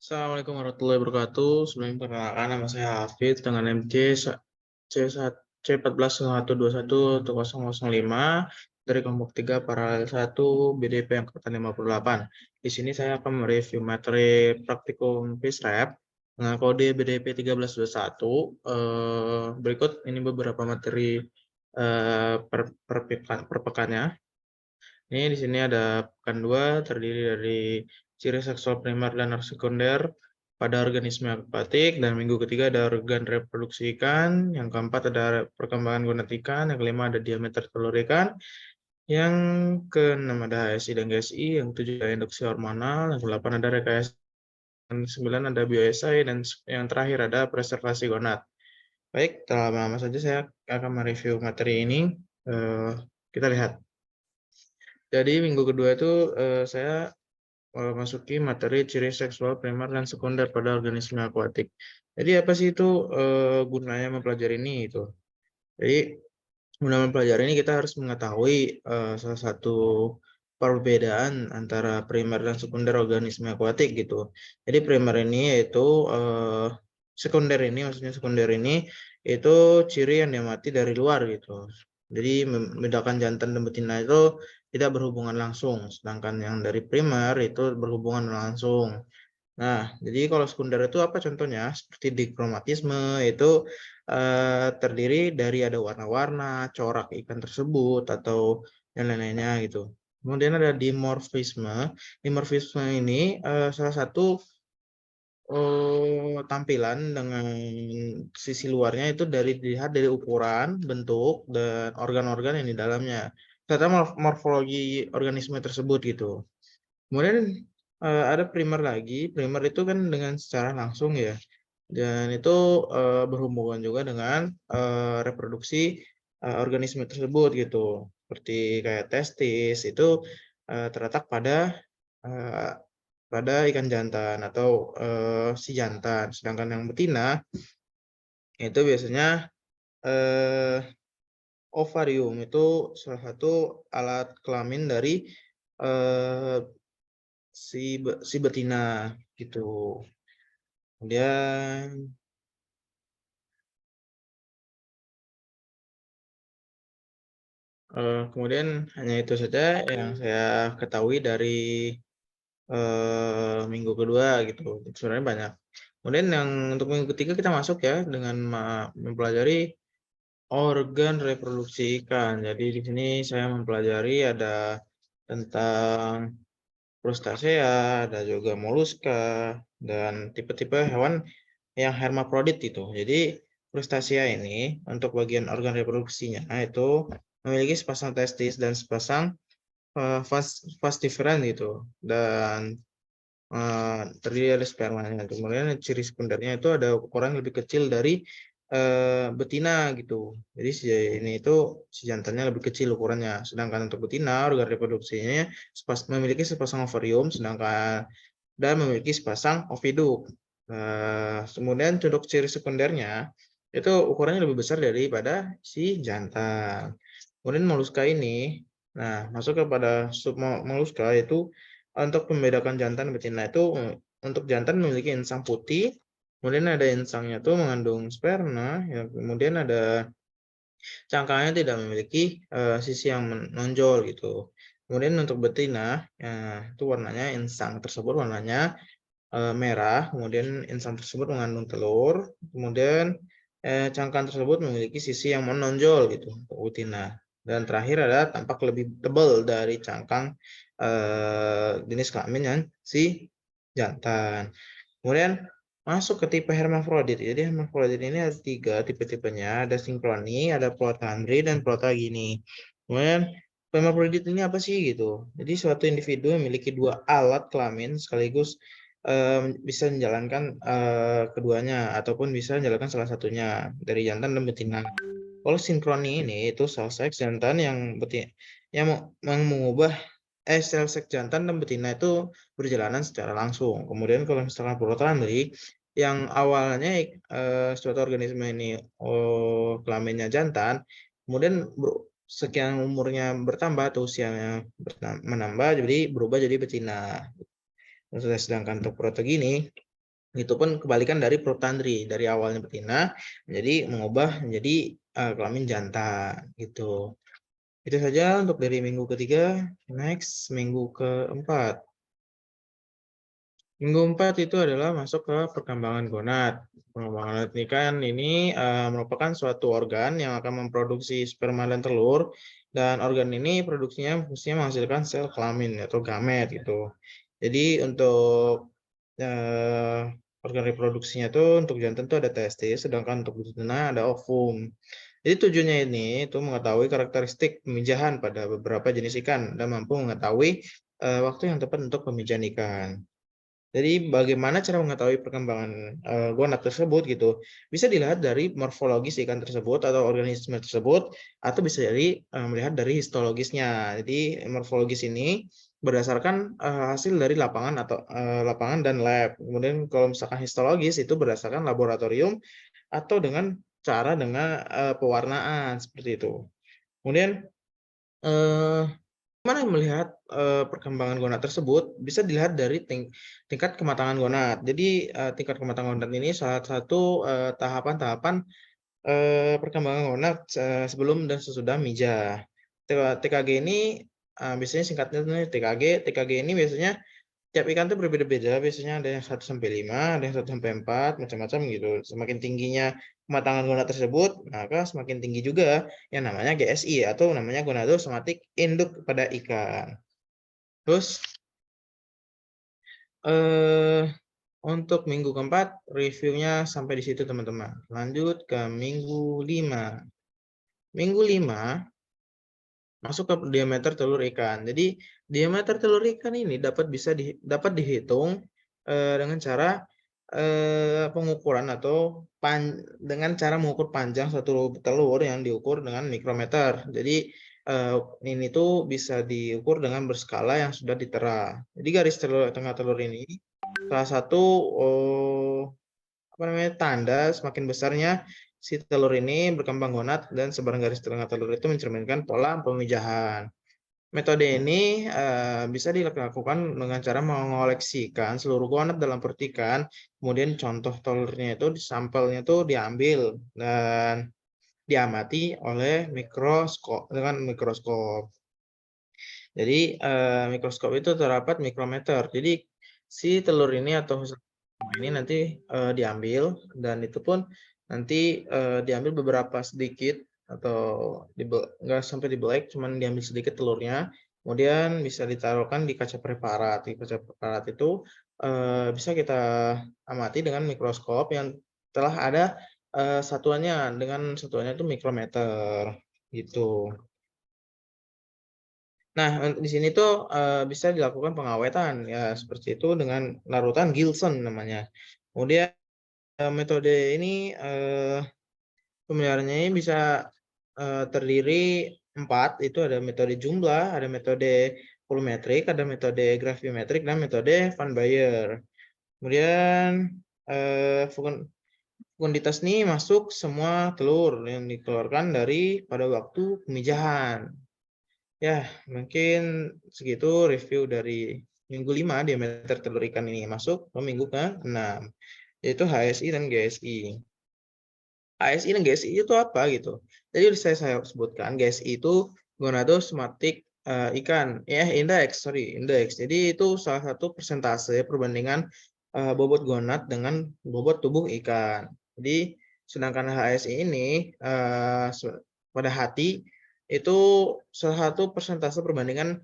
Assalamualaikum warahmatullahi wabarakatuh. Sebelumnya perkenalkan nama saya Hafid dengan MJ C1411211005 dari kelompok 3 paralel 1 BDP angkatan 58. Di sini saya akan mereview materi praktikum PhysRep dengan kode BDP 1321. Berikut ini beberapa materi per pekannya. Ini di sini ada pekan 2 terdiri dari ciri seksual primer dan sekunder pada organisme akuatik, dan minggu ketiga ada organ reproduksi ikan, yang keempat ada perkembangan gonad ikan, yang kelima ada diameter telur ikan, yang keenam ada HSI dan GSI, yang ketujuh ada induksi hormonal, yang kedelapan ada rekayasa, yang sembilan ada bioesai, dan yang terakhir ada preservasi gonad. Baik, tak lama-lama saja saya akan mereview materi ini. Kita lihat. Jadi minggu kedua itu saya masuki materi ciri seksual primer dan sekunder pada organisme akuatik. Jadi apa sih itu gunanya mempelajari ini itu? Jadi guna mempelajari ini kita harus mengetahui salah satu perbedaan antara primer dan sekunder organisme akuatik gitu. Jadi primer ini yaitu sekunder ini, maksudnya sekunder ini itu ciri yang diamati dari luar gitu. Jadi membedakan jantan dan betina itu tidak berhubungan langsung, sedangkan yang dari primer itu berhubungan langsung. Nah, jadi kalau sekunder itu apa contohnya? Seperti dikromatisme itu terdiri dari ada warna-warna, corak ikan tersebut, atau yang lain-lainnya gitu. Kemudian ada dimorfisme. Dimorfisme ini salah satu tampilan dengan sisi luarnya itu dilihat dari ukuran, bentuk, dan organ-organ yang di dalamnya, serta morfologi organisme tersebut gitu. Kemudian ada primer lagi. Primer itu kan dengan secara langsung ya, dan itu berhubungan juga dengan reproduksi organisme tersebut gitu. Seperti kayak testis itu terletak eh, pada ikan jantan atau si jantan. Sedangkan yang betina itu biasanya eh, ovarium, itu salah satu alat kelamin dari eh, si betina gitu. Kemudian hanya itu saja yang saya ketahui dari minggu kedua gitu. Sebenarnya banyak. Kemudian yang untuk minggu ketiga kita masuk ya dengan mempelajari organ reproduksi ikan. Jadi di sini saya mempelajari ada tentang Crustacea, ada juga moluska, dan tipe-tipe hewan yang hermaprodit itu. Jadi Crustacea ini untuk bagian organ reproduksinya itu memiliki sepasang testis dan sepasang vas deferens gitu, dan terdiri dari spermanya. Kemudian ciri sekundernya itu ada ukuran lebih kecil dari betina gitu. Jadi si jantannya lebih kecil ukurannya. Sedangkan untuk betina organ reproduksinya memiliki sepasang ovarium, sedangkan dan memiliki sepasang oviduk. Kemudian untuk ciri sekundernya itu ukurannya lebih besar daripada si jantan. Kemudian moluska ini, nah masuk kepada sub moluska itu untuk membedakan jantan dan betina itu, untuk jantan memiliki insang putih, kemudian ada insangnya tuh mengandung sperma, ya, kemudian ada cangkangnya tidak memiliki sisi yang menonjol gitu. Kemudian untuk betina, ya, itu warnanya insang tersebut warnanya merah, kemudian insang tersebut mengandung telur, kemudian cangkang tersebut memiliki sisi yang menonjol gitu untuk betina. Dan terakhir ada tampak lebih tebal dari cangkang jenis kelamin yang si jantan. Kemudian masuk ke tipe hermafrodit. Jadi hermafrodit ini ada 3 tipe-tipenya, ada sinkroni, ada protandri, dan protagini. Kemudian hermafrodit ini apa sih gitu? Jadi suatu individu memiliki 2 alat kelamin sekaligus bisa menjalankan keduanya, ataupun bisa menjalankan salah satunya dari jantan dan betina. Kalau sinkroni ini itu sel seks jantan yang betina yang mengubah sel seks jantan dan betina itu berjalanan secara langsung. Kemudian kalau misalkan protandri yang awalnya suatu organisme ini kelaminnya jantan, kemudian sekian umurnya bertambah atau usianya menambah, jadi berubah jadi betina. Sedangkan untuk protogini Itu pun kebalikan dari Protandri, dari awalnya betina menjadi mengubah menjadi kelamin jantan gitu. Itu saja untuk dari minggu ketiga. Next, minggu keempat. Minggu 4 itu adalah masuk ke perkembangan gonad. Perkembangan gonad ini kan merupakan suatu organ yang akan memproduksi sperma dan telur, dan organ ini produksinya mestinya menghasilkan sel kelamin atau gamet gitu. Jadi untuk organ reproduksinya itu untuk jantan itu ada testis, sedangkan untuk betina ada ovum. Jadi tujuannya ini itu mengetahui karakteristik pemijahan pada beberapa jenis ikan dan mampu mengetahui waktu yang tepat untuk pemijahan ikan. Jadi bagaimana cara mengetahui perkembangan gonad tersebut gitu? Bisa dilihat dari morfologis ikan tersebut atau organisme tersebut, atau bisa dari melihat dari histologisnya. Jadi morfologis ini berdasarkan hasil dari lapangan atau lapangan dan lab. Kemudian kalau misalkan histologis itu berdasarkan laboratorium atau dengan pewarnaan seperti itu. Kemudian eh, Gimana melihat perkembangan gonad tersebut? Bisa dilihat dari tingkat kematangan gonad. Jadi tingkat kematangan gonad ini salah satu tahapan-tahapan perkembangan gonad sebelum dan sesudah mija. TKG ini biasanya singkatnya TKG. TKG ini biasanya tiap ikan tuh berbeda-beda, biasanya ada yang 1-5, ada yang 1-4, macam-macam gitu. Semakin tingginya kematangan gonad tersebut, maka semakin tinggi juga yang namanya GSI atau namanya gonadosomatik induk pada ikan. Terus eh, untuk minggu keempat reviewnya sampai di situ teman-teman. Lanjut ke minggu 5. Minggu 5 masuk ke diameter telur ikan. Jadi diameter telur ikan ini dapat dihitung dengan cara pengukuran atau dengan cara mengukur panjang satu telur yang diukur dengan mikrometer. Jadi ini tuh bisa diukur dengan berskala yang sudah ditera. Jadi garis tengah telur ini salah satu tanda semakin besarnya si telur ini berkembang gonad, dan sebaran garis tengah telur itu mencerminkan pola pemijahan. Metode ini bisa dilakukan dengan cara mengoleksikan seluruh gonad dalam pertikan, kemudian contoh telurnya itu sampelnya itu diambil dan diamati oleh dengan mikroskop. Jadi mikroskop itu terdapat mikrometer. Jadi si telur ini atau ini nanti diambil, dan itu pun nanti diambil beberapa sedikit atau nggak sampai dibelek, cuman diambil sedikit telurnya, kemudian bisa ditaruhkan di kaca preparat. Di kaca preparat itu bisa kita amati dengan mikroskop yang telah ada satuannya, dengan satuannya itu mikrometer gitu. Nah, di sini tuh bisa dilakukan pengawetan ya seperti itu dengan larutan Gilson namanya. Kemudian metode ini pemeliharaannya ini bisa terdiri 4, itu ada metode jumlah, ada metode volumetrik, ada metode gravimetrik, dan metode Van Baer. Kemudian fekunditas ini masuk semua telur yang dikeluarkan dari pada waktu pemijahan. Ya, mungkin segitu review dari minggu 5 diameter telur ikan ini masuk ke minggu ke-6, yaitu HSI dan GSI. HSI dan GSI itu apa gitu? Jadi saya sebutkan GSI itu gonadosomatik ikan, indeks. Jadi itu salah satu persentase perbandingan bobot gonad dengan bobot tubuh ikan. Jadi sedangkan HSI ini pada hati itu salah satu persentase perbandingan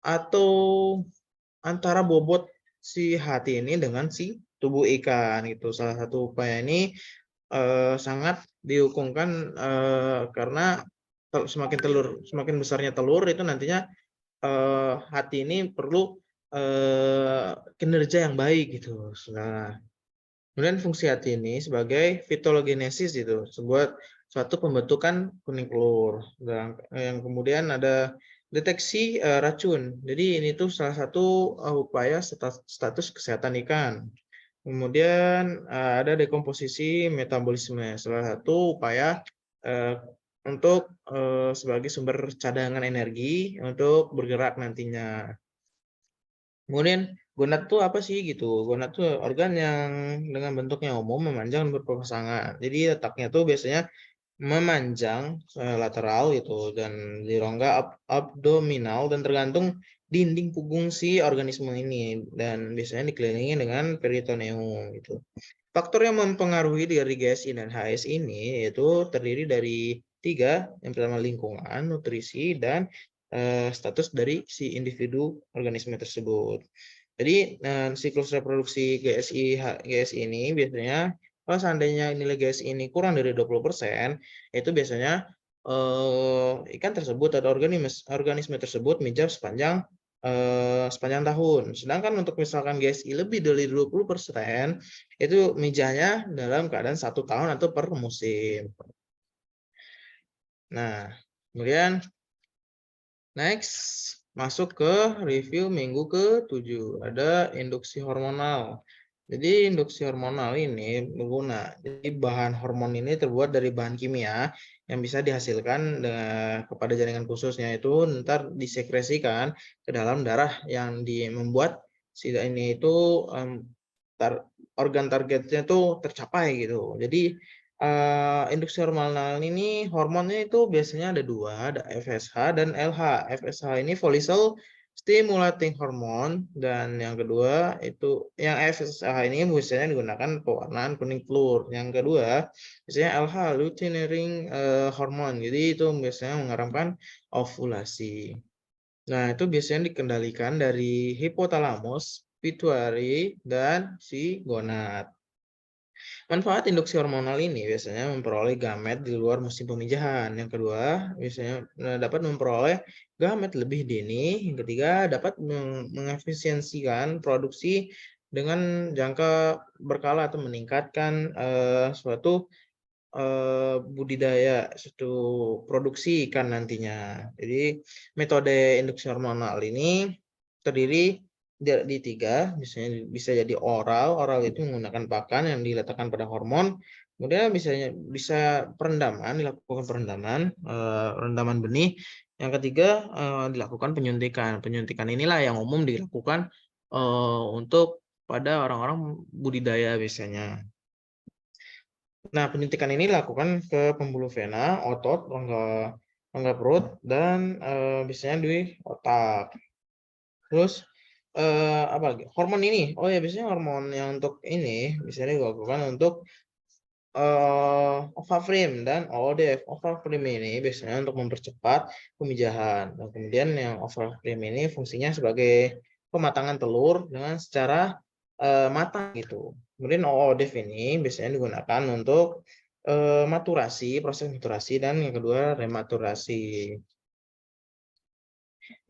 atau antara bobot si hati ini dengan si tubuh ikan gitu. Salah satu upaya ini sangat dihukumkan karena semakin besarnya telur itu nantinya hati ini perlu kinerja yang baik gitu. Nah, kemudian fungsi hati ini sebagai fitologenesis itu, suatu pembentukan kuning telur. Dan yang kemudian ada deteksi racun. Jadi ini tuh salah satu upaya status kesehatan ikan. Kemudian ada dekomposisi metabolisme, salah satu upaya untuk sebagai sumber cadangan energi untuk bergerak nantinya. Kemudian Gonad tuh apa sih gitu? Gonad tuh organ yang dengan bentuknya umum, memanjang dan berpasangan. Jadi letaknya tuh biasanya memanjang lateral gitu dan di rongga abdominal dan tergantung dinding punggung si organisme ini dan biasanya dikelilingi dengan peritoneum gitu. Faktor yang mempengaruhi dari GSI dan HS ini yaitu terdiri dari 3, yang pertama lingkungan, nutrisi, dan status dari si individu organisme tersebut. Jadi siklus reproduksi GSI ini biasanya kalau seandainya nilai GSI ini kurang dari 20%, itu biasanya ikan tersebut atau organisme tersebut mijab sepanjang tahun. Sedangkan untuk misalkan GSI lebih dari 20%, itu mijahnya dalam keadaan 1 tahun atau per musim. Nah, kemudian next masuk ke review minggu ke-7. Ada induksi hormonal. Jadi induksi hormonal ini berguna. Jadi bahan hormon ini terbuat dari bahan kimia yang bisa dihasilkan kepada jaringan khususnya itu ntar disekresikan ke dalam darah yang membuat si ini itu organ targetnya itu tercapai gitu. Jadi induksi hormonal ini hormonnya itu biasanya ada 2, ada FSH dan LH. FSH ini follicle stimulating hormone dan yang kedua itu yang FSH ini biasanya digunakan pewarnaan kuning telur. Yang kedua biasanya LH luteinizing hormone. Jadi itu biasanya mengharamkan ovulasi. Nah, itu biasanya dikendalikan dari hipotalamus, pituitary, dan si gonad. Manfaat induksi hormonal ini biasanya memperoleh gamet di luar musim pemijahan. Yang kedua, biasanya dapat memperoleh gamet lebih dini. Yang ketiga, dapat mengefisiensikan produksi dengan jangka berkala atau meningkatkan suatu budidaya, suatu produksi ikan nantinya. Jadi metode induksi hormonal ini terdiri di 3, biasanya bisa jadi oral itu menggunakan pakan yang diletakkan pada hormon, kemudian bisa perendaman, dilakukan rendaman benih. Yang ketiga dilakukan penyuntikan inilah yang umum dilakukan untuk pada orang-orang budidaya biasanya. Nah, penyuntikan ini dilakukan ke pembuluh vena, otot, rongga perut, dan biasanya di otak. Terus apa lagi? Hormon ini, oh ya biasanya hormon yang untuk ini biasanya dilakukan untuk Ovafrim dan OODF. Ovafrim ini biasanya untuk mempercepat pemijahan. Dan kemudian yang Ovafrim ini fungsinya sebagai pematangan telur dengan secara matang gitu. Kemudian OODF ini biasanya digunakan untuk proses maturasi, dan yang kedua rematurasi.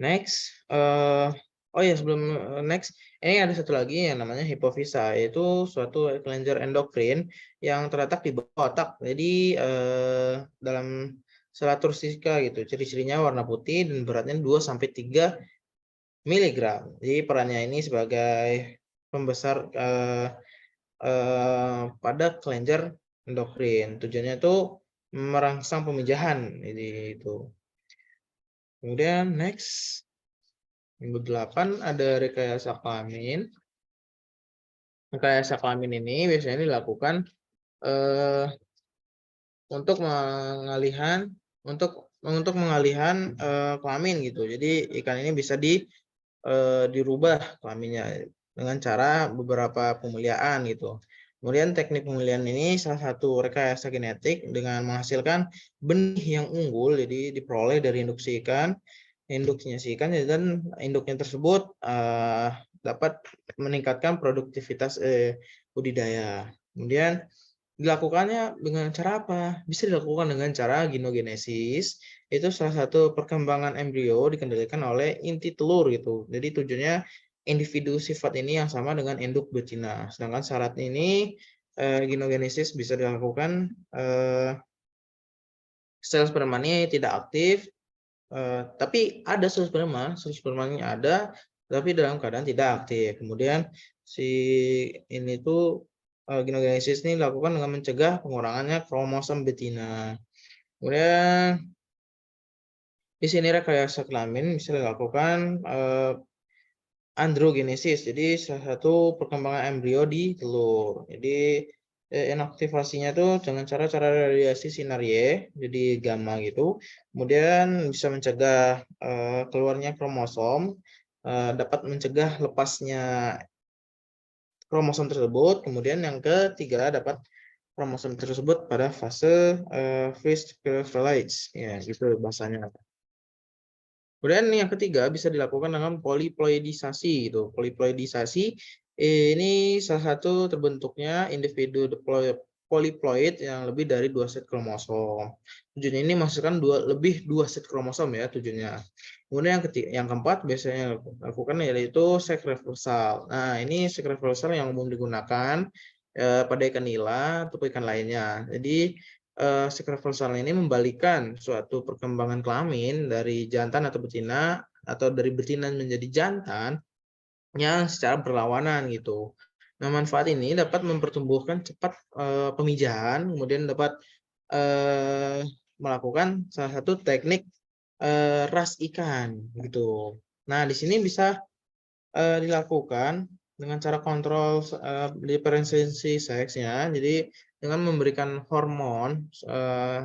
Next, oh ya sebelum next, ini ada satu lagi yang namanya hipofisa, yaitu suatu kelenjar endokrin yang terletak di bawah otak. Jadi dalam selatursika gitu, ciri-cirinya warna putih dan beratnya 2-3 mg. Jadi perannya ini sebagai pembesar pada kelenjar endokrin. Tujuannya itu merangsang pemijahan. Jadi itu. Kemudian next. Minggu 8 ada rekayasa kelamin. Rekayasa kelamin ini biasanya dilakukan untuk mengalihan kelamin gitu. Jadi ikan ini bisa dirubah kelaminnya dengan cara beberapa pemeliharaan gitu. Kemudian teknik pemilihan ini salah satu rekayasa genetik dengan menghasilkan benih yang unggul, jadi diperoleh dari induksinya si ikan, dan induknya tersebut dapat meningkatkan produktivitas budidaya. Kemudian dilakukannya dengan cara apa? Bisa dilakukan dengan cara ginogenesis. Itu salah satu perkembangan embrio dikendalikan oleh inti telur gitu. Jadi tujuannya individu sifat ini yang sama dengan induk betina. Sedangkan syarat ini ginogenesis bisa dilakukan sel spermanya tidak aktif, tapi ada sel spermanya ada, tapi dalam keadaan tidak aktif. Kemudian si ini tuh ginogenesis ini dilakukan dengan mencegah pengurangannya kromosom betina. Kemudian di sini rekayasa kelamin bisa dilakukan androgenesis. Jadi salah satu perkembangan embrio di telur. Jadi inaktivasinya tuh dengan cara radiasi sinar Y, jadi gamma gitu. Kemudian bisa mencegah keluarnya kromosom, dapat mencegah lepasnya kromosom tersebut. Kemudian yang ketiga, dapat kromosom tersebut pada fase phase crystallized, ya gitu bahasanya. Kemudian yang ketiga bisa dilakukan dengan poliploidisasi gitu. Poliploidisasi ini salah satu terbentuknya individu poliploid yang lebih dari 2 set kromosom. Tujuannya ini masukkan lebih 2 set kromosom ya tujuannya. Kemudian yang keempat biasanya dilakukan yaitu seks reversal. Nah, ini seks reversal yang umum digunakan pada ikan nila atau ikan lainnya. Jadi seks reversal ini membalikan suatu perkembangan kelamin dari jantan atau betina atau dari betina menjadi jantan yang secara berlawanan gitu. Nah, manfaat ini dapat mempertumbuhkan cepat pemijahan, kemudian dapat melakukan salah satu teknik ras ikan gitu. Nah, di sini bisa dilakukan dengan cara kontrol diferensiasi seksnya. Jadi dengan memberikan hormon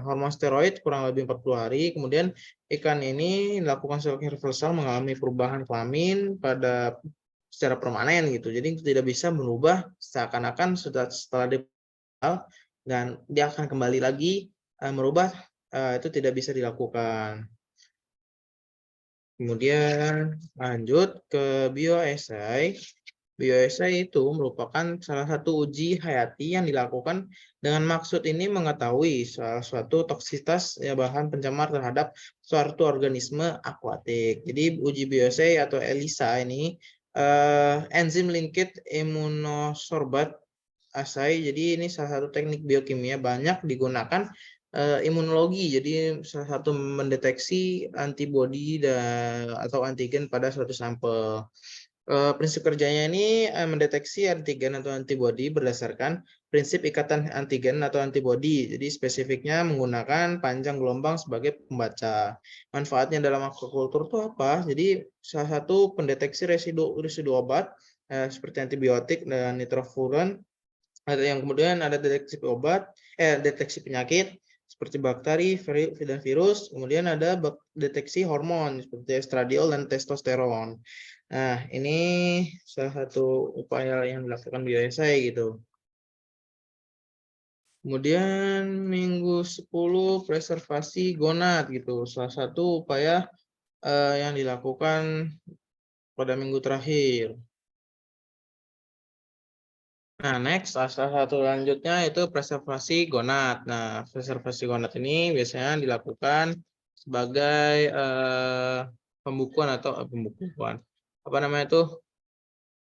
hormon steroid kurang lebih 40 hari, kemudian ikan ini dilakukan seleksi reversal mengalami perubahan kelamin pada secara permanen gitu. Jadi tidak bisa berubah seakan-akan setelah dipel dan dia akan kembali lagi merubah, itu tidak bisa dilakukan. Kemudian lanjut ke bioesai. Bioesai itu merupakan salah satu uji hayati yang dilakukan dengan maksud ini mengetahui suatu toksitas ya bahan pencemar terhadap suatu organisme akuatik. Jadi uji bioesai atau ELISA ini enzim linked immunosorbat assay. Jadi ini salah satu teknik biokimia banyak digunakan imunologi. Jadi salah satu mendeteksi antibodi atau antigen pada suatu sampel. Prinsip kerjanya ini mendeteksi antigen atau antibodi berdasarkan prinsip ikatan antigen atau antibodi. Jadi spesifiknya menggunakan panjang gelombang sebagai pembaca. Manfaatnya dalam aquaculture itu apa? Jadi salah satu pendeteksi residu obat seperti antibiotik dan nitrofuran. Ada yang kemudian ada deteksi penyakit seperti bakteri dan virus. Kemudian ada deteksi hormon seperti estradiol dan testosteron. Nah, ini salah satu upaya yang dilakukan bioesai gitu. Kemudian minggu 10 preservasi gonad gitu. Salah satu upaya yang dilakukan pada minggu terakhir. Nah, next, salah satu lanjutnya itu preservasi gonad. Nah, preservasi gonad ini biasanya dilakukan sebagai pembukuan atau pembukuan. Apa namanya itu?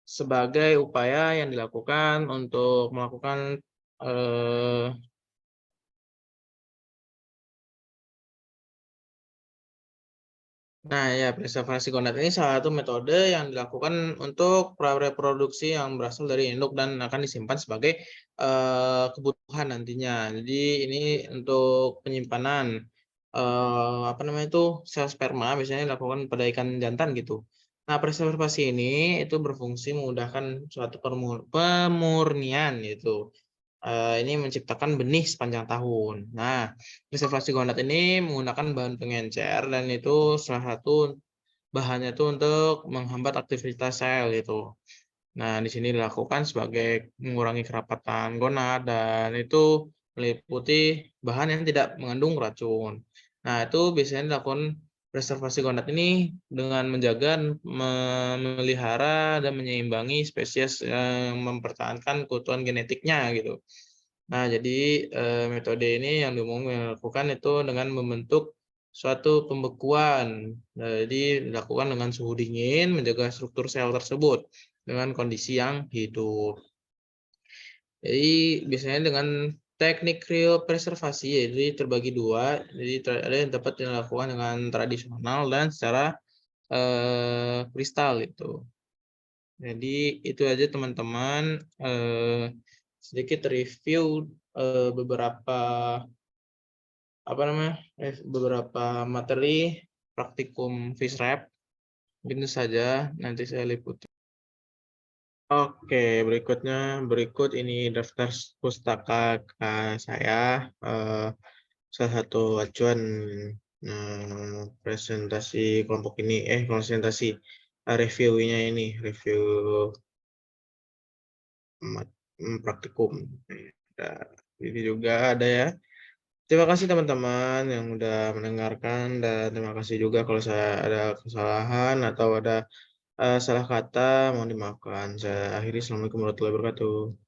Sebagai upaya yang dilakukan untuk melakukan nah, ya, preservasi gonad ini salah satu metode yang dilakukan untuk reproduksi yang berasal dari induk dan akan disimpan sebagai kebutuhan nantinya. Jadi ini untuk penyimpanan apa namanya itu sel sperma biasanya dilakukan pada ikan jantan gitu. Nah, preservasi ini itu berfungsi memudahkan suatu pemurnian gitu. Ini menciptakan benih sepanjang tahun. Nah, preservasi gonad ini menggunakan bahan pengencer dan itu salah satu bahannya itu untuk menghambat aktivitas sel gitu. Nah, di sini dilakukan sebagai mengurangi kerapatan gonad dan itu meliputi bahan yang tidak mengandung racun. Nah, itu biasanya dilakukan preservasi gonad ini dengan menjaga, memelihara dan menyeimbangi spesies yang mempertahankan keutuhan genetiknya gitu. Nah, jadi metode ini yang dilakukan itu dengan membentuk suatu pembekuan. Jadi dilakukan dengan suhu dingin, menjaga struktur sel tersebut dengan kondisi yang hidup. Jadi biasanya dengan teknik kriopreservasi, jadi terbagi dua. Jadi ada yang dapat dilakukan dengan tradisional dan secara kristal itu. Jadi itu aja teman-teman, sedikit review beberapa beberapa materi praktikum FISREP. Mungkin saja nanti saya liputi. Oke, berikut ini daftar pustaka saya, salah satu acuan, presentasi kelompok ini presentasi, reviewnya ini, review praktikum. Nah, ini juga ada ya. Terima kasih teman-teman yang udah mendengarkan dan terima kasih juga kalau saya ada kesalahan atau ada, salah kata mohon dimaafkan. Saya akhiri, assalamualaikum warahmatullahi wabarakatuh.